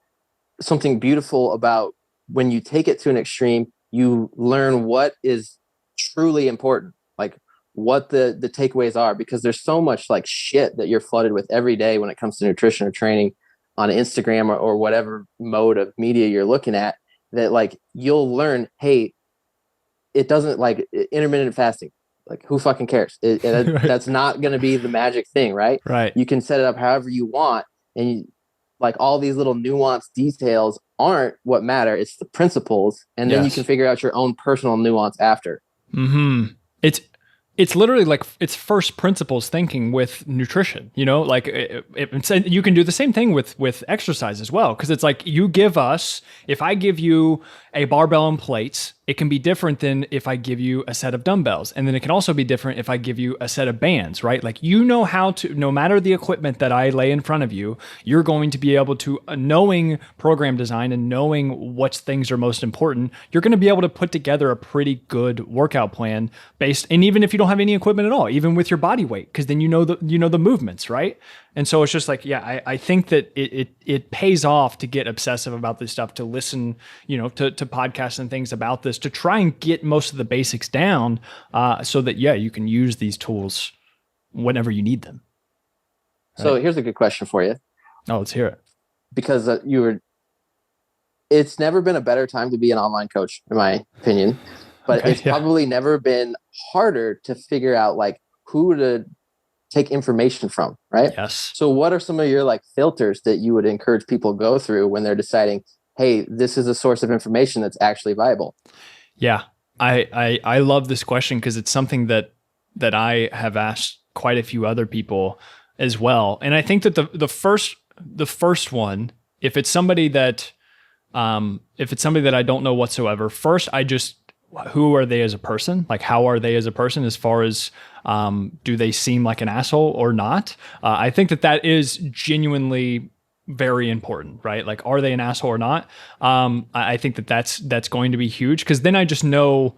something beautiful about when you take it to an extreme, you learn what is truly important, like what the takeaways are, because there's so much like shit that you're flooded with every day when it comes to nutrition or training on Instagram or whatever mode of media you're looking at, that like you'll learn, hey, it doesn't, like intermittent fasting, like who fucking cares? Right. That's not going to be the magic thing, right? You can set it up however you want, and like all these little nuanced details aren't what matter. It's the principles, and then you can figure out your own personal nuance after. Mm-hmm. It's literally like it's first principles thinking with nutrition, like you can do the same thing with exercise as well. Cause it's like if I give you a barbell and plates, it can be different than if I give you a set of dumbbells. And then it can also be different if I give you a set of bands, right? Like, how to, no matter the equipment that I lay in front of you, you're going to be able to, knowing program design and knowing what things are most important, you're going to be able to put together a pretty good workout plan and even if you don't have any equipment at all, even with your body weight, because then you know the movements, right? And so it's just like, I think that it pays off to get obsessive about this stuff, to listen, to podcasts and things about this, to try and get most of the basics down, so that, you can use these tools whenever you need them. Right? So here's a good question for you. Oh, let's hear it. Because it's never been a better time to be an online coach, in my opinion, but it's probably never been harder to figure out like who to take information from, right? Yes. So what are some of your like filters that you would encourage people go through when they're deciding, hey, this is a source of information that's actually viable? Yeah. I love this question because it's something that I have asked quite a few other people as well. And I think that the first one, if it's somebody that I don't know whatsoever, first who are they as a person? Like, how are they as a person as far as, do they seem like an asshole or not? I think that is genuinely very important, right? Like, are they an asshole or not? I think that's going to be huge, because then I just know,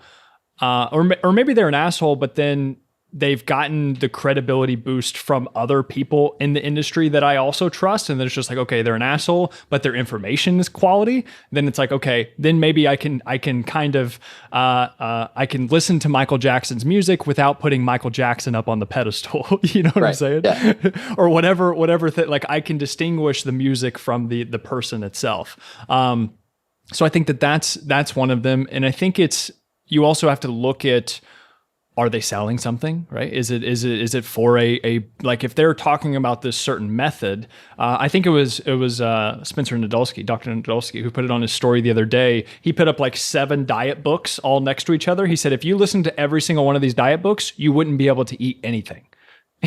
or maybe they're an asshole, but then they've gotten the credibility boost from other people in the industry that I also trust. And then it's just like, okay, they're an asshole, but their information is quality. Then it's like, okay, then maybe I can kind of, I can listen to Michael Jackson's music without putting Michael Jackson up on the pedestal. You know what I'm saying? Yeah. Or whatever, like I can distinguish the music from the person itself. So I think that's one of them. And I think you also have to look at, are they selling something, right? Is it for a like, if they're talking about this certain method, I think it was Spencer Nadolsky, Dr. Nadolsky, who put it on his story the other day. He put up like 7 diet books all next to each other. He said, if you listen to every single one of these diet books, you wouldn't be able to eat anything.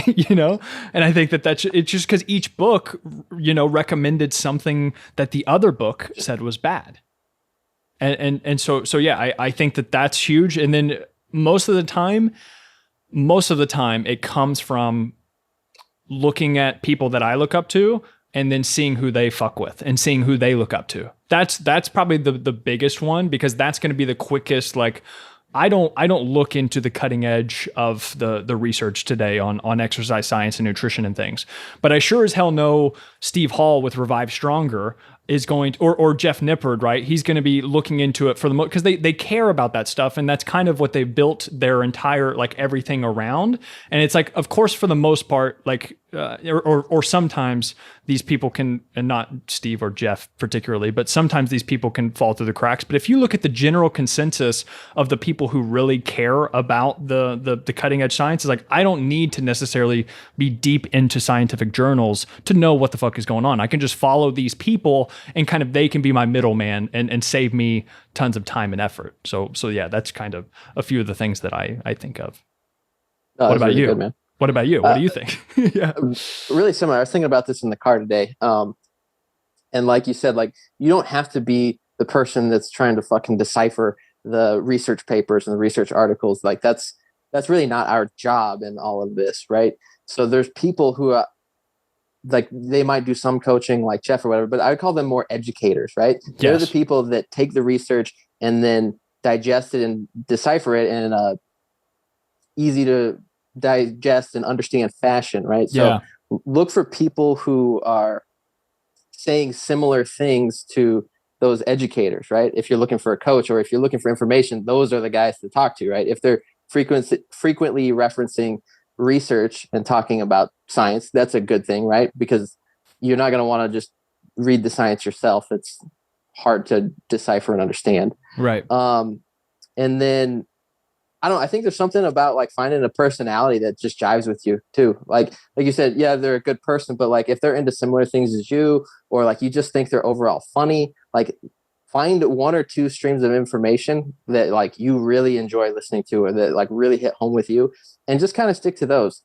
You know, and I think it's just because each book, you know, recommended something that the other book said was bad. And so yeah, I think that's huge. And then most of the time it comes from looking at people that I look up to and then seeing who they fuck with and seeing who they look up to. That's probably the biggest one, because that's going to be the quickest. Like, I don't look into the cutting edge of the research today on exercise science and nutrition and things, but I sure as hell know Steve Hall with Revive Stronger is going to, or Jeff Nippard, right? He's going to be looking into it for the most, because they care about that stuff, and that's kind of what they built their entire, like, everything around. And it's like, of course, for the most part, like, or sometimes these people can, and not Steve or Jeff particularly, but sometimes these people can fall through the cracks. But if you look at the general consensus of the people who really care about the cutting edge science, is like, I don't need to necessarily be deep into scientific journals to know what the fuck is going on. I can just follow these people, and kind of they can be my middleman and save me tons of time and effort. So yeah, that's kind of a few of the things that I think of. What about you? Good, man. What about you? What do you think? Yeah, really similar. I was thinking about this in the car today. And like you said, like, you don't have to be the person that's trying to fucking decipher the research papers and the research articles. Like, that's really not our job in all of this, right? So there's people who like, they might do some coaching like Jeff or whatever, but I would call them more educators, right? Yes. They're the people that take the research and then digest it and decipher it in a easy to digest and understand fashion, right? So look for people who are saying similar things to those educators, right? If you're looking for a coach, or if you're looking for information, those are the guys to talk to, right? If they're frequently referencing research and talking about science, that's a good thing, right? Because you're not going to want to just read the science yourself. It's hard to decipher and understand. Right. And then I think there's something about, like, finding a personality that just jives with you too. Like you said, yeah, they're a good person, but like, if they're into similar things as you, or like you just think they're overall funny, like, find 1 or 2 streams of information that, like, you really enjoy listening to, or that, like, really hit home with you, and just kind of stick to those.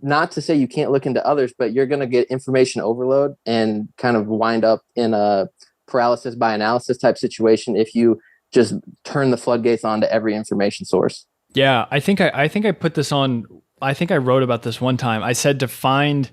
Not to say you can't look into others, but you're going to get information overload and kind of wind up in a paralysis by analysis type situation if you just turn the floodgates on to every information source. Yeah, I think I put this on. I think I wrote about this one time. I said to find,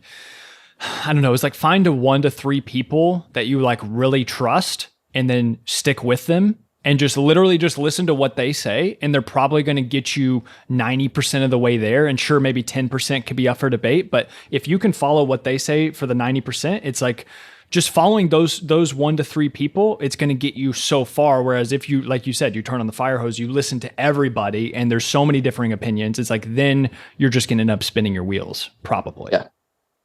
I don't know, it's like, find 1 to 3 people that you, like, really trust, and then stick with them, and just literally just listen to what they say. And they're probably going to get you 90% of the way there. And sure, maybe 10% could be up for debate, but if you can follow what they say for the 90%, it's like, just following those 1 to 3 people, it's going to get you so far. Whereas if you, like you said, you turn on the fire hose, you listen to everybody, and there's so many differing opinions, it's like, then you're just going to end up spinning your wheels, probably. Yeah.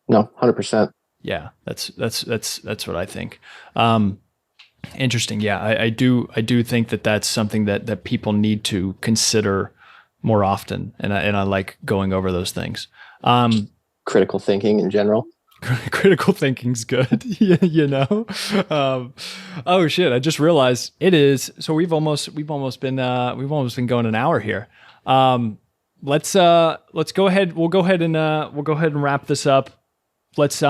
No, 100%. Yeah, that's what I think. Interesting. Yeah, I do think that's something that people need to consider more often, and I like going over those things. Critical thinking in general. Critical thinking's good, you know. Oh shit! I just realized it is. So we've almost been going an hour here. Let's go ahead. We'll go ahead and wrap this up. Let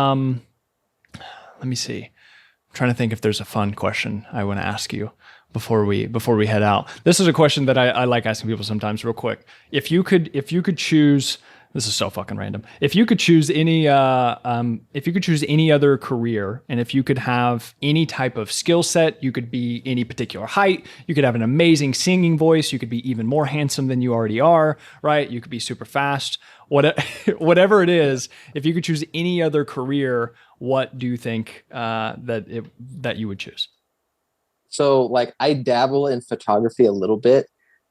me see. I'm trying to think if there's a fun question I want to ask you before we head out. This is a question that I like asking people sometimes, real quick. If you could choose. This is so fucking random. If you could choose any other career, and if you could have any type of skill set, you could be any particular height, you could have an amazing singing voice, you could be even more handsome than you already are, right? You could be super fast, whatever it is. If you could choose any other career, what do you think that you would choose? So, like, I dabble in photography a little bit,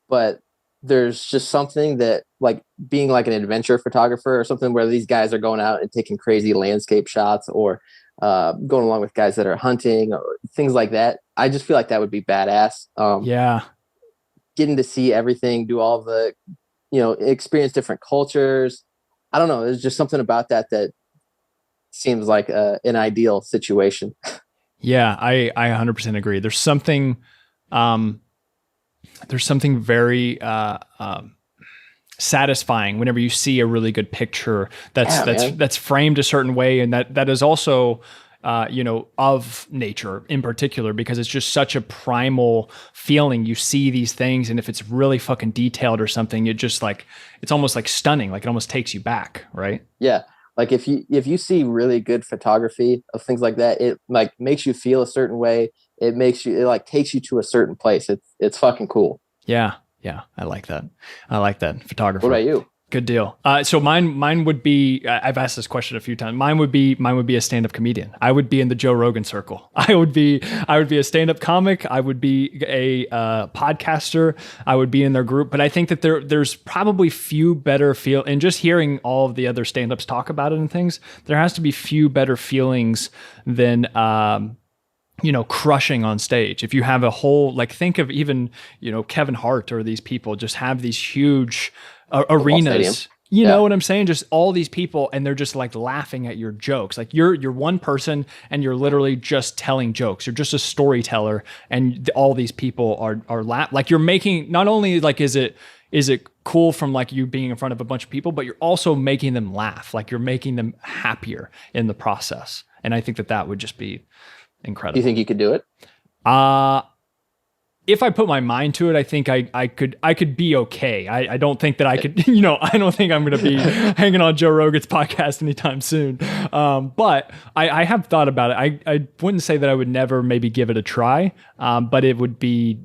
but there's just something that, like, being like an adventure photographer or something, where these guys are going out and taking crazy landscape shots, or going along with guys that are hunting or things like that. I just feel like that would be badass. Yeah. Getting to see everything, do all the experience different cultures. I don't know. There's just something about that seems like an ideal situation. Yeah, I 100% agree. There's something very satisfying whenever you see a really good picture that's framed a certain way, and that is also of nature in particular, because it's just such a primal feeling. You see these things, and if it's really fucking detailed or something, it's almost like stunning. Like it almost takes you back, right? Yeah. Like if you see really good photography of things like that, it like makes you feel a certain way. It like takes you to a certain place. It's fucking cool. Yeah. Yeah. I like that. Photographer. What about you? Good deal. So mine would be, I've asked this question a few times. Mine would be a stand-up comedian. I would be in the Joe Rogan circle. I would be a stand-up comic. I would be a podcaster. I would be in their group. But I think that there's probably few better and just hearing all of the other stand-ups talk about it and things, there has to be few better feelings than, crushing on stage. If you have a whole, like, think of even, Kevin Hart or these people just have these huge arenas. You know what I'm saying? Just all these people, and they're just like laughing at your jokes. Like you're one person, and you're literally just telling jokes. You're just a storyteller, and all these people are like you're making. Not only like is it cool from like you being in front of a bunch of people, but you're also making them laugh. Like you're making them happier in the process. And I think that would just be incredible. Do you think you could do it? If I put my mind to it, I think I could be okay. I don't think that I could, I don't think I'm going to be hanging on Joe Rogan's podcast anytime soon. But I have thought about it. I wouldn't say that I would never maybe give it a try. But it would be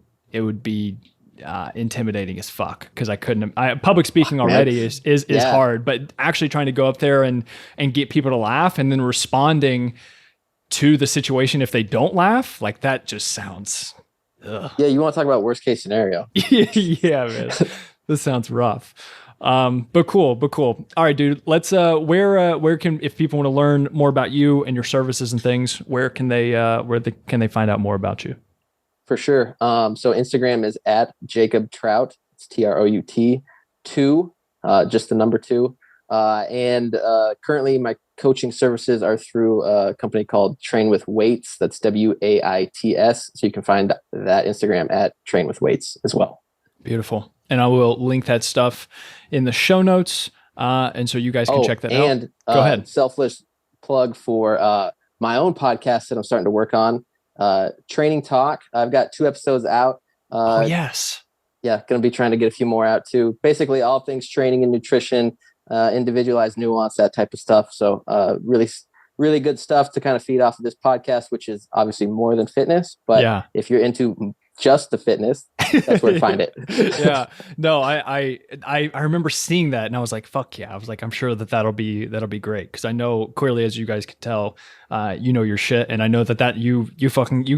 intimidating as fuck, because I couldn't. Public speaking already is hard, but actually trying to go up there and get people to laugh, and then responding to the situation if they don't laugh, like that just sounds. Ugh. Yeah, you want to talk about worst case scenario? Yeah, man, this sounds rough. But cool. All right, dude. Let's. Where can, if people want to learn more about you and your services and things, where can they find out more about you? For sure. So Instagram is at Jacob Trout. It's TROUT 2, just the number 2. And currently my coaching services are through a company called Train with Weights. That's WAITS. So you can find that Instagram at Train with Weights as well. Beautiful. And I will link that stuff in the show notes. And so you guys can check that out. And go ahead. Selfless plug for my own podcast that I'm starting to work on. Training Talk. I've got 2 episodes out. Yes. Yeah. Going to be trying to get a few more out too. Basically all things training and nutrition, individualized nuance, that type of stuff. So really, really good stuff to kind of feed off of this podcast, which is obviously more than fitness. But if you're into just the fitness, that's where to find it. Yeah. No, I remember seeing that, and I was like, fuck yeah. I was like, I'm sure that'll be great. Cause I know clearly, as you guys can tell, your shit. And I know that you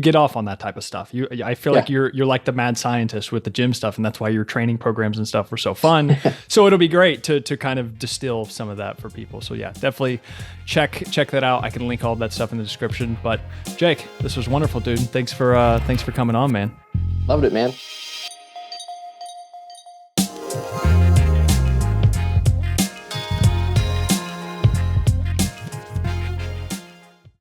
get off on that type of stuff. I feel like you're like the mad scientist with the gym stuff. And that's why your training programs and stuff were so fun. So it'll be great to kind of distill some of that for people. So yeah, definitely check that out. I can link all of that stuff in the description. But Jake, this was wonderful, dude. Thanks for coming on, man. Loved it, man.